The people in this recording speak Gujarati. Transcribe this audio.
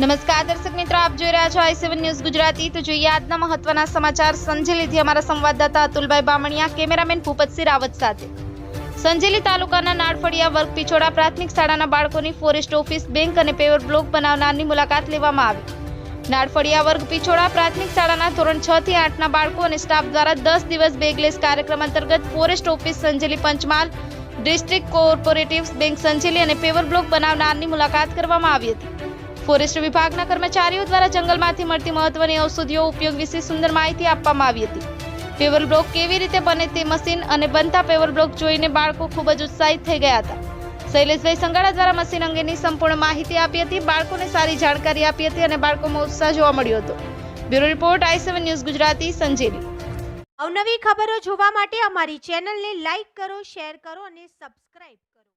નમસ્કાર દર્શક મિત્રો, આપ જોઈ રહ્યા છો i7 ન્યૂઝ ગુજરાતી। તો જોઈએ આજના મહત્વના સમાચાર સંજેલીથી અમારા સંવાદદાતા અતુલભાઈ બામણિયા, કેમેરામેન ભૂપતસિંહ રાવત સાથે। સંજેલી તાલુકાના નાડફળિયા વર્ગ પિછોડા પ્રાથમિક શાળાના બાળકોની ફોરેસ્ટ ઓફિસ, બેંક અને પેવર બ્લોક બનાવનારની મુલાકાત લેવામાં આવી। નાડફળિયા વર્ગ પિછોડા પ્રાથમિક શાળાના ધોરણ 6 થી 8ના બાળકો અને સ્ટાફ દ્વારા 10 દિવસ બેગલેસ કાર્યક્રમ અંતર્ગત forest office Sanjeli, Panchmahal district cooperatives bank Sanjeli અને પેવર બ્લોક બનાવનારની મુલાકાત કરવામાં આવી હતી। ફોરેસ્ટ વિભાગના કર્મચારીઓ દ્વારા જંગલમાંથી મળતી મહત્વની ઔષધિઓ ઉપયોગ વિશે સુંદર માહિતી આપવામાં આવી હતી। પેવર બ્લોક કેવી રીતે બને તે મશીન અને બનતા પેવર બ્લોક જોઈને બાળકો ખૂબ જ ઉત્સાહિત થઈ ગયા હતા। શૈલેષભાઈ સંગાડા દ્વારા મશીન અંગેની સંપૂર્ણ માહિતી આપી હતી, બાળકોને સારી જાણકારી આપી હતી અને બાળકોમાં ઉત્સાહ જોવા મળ્યો હતો। Bureau report i7 news Gujarati, Sanjeli. અવનવી ખબરો જોવા માટે અમારી ચેનલને લાઈક કરો, શેર કરો અને સબસ્ક્રાઇબ કરો।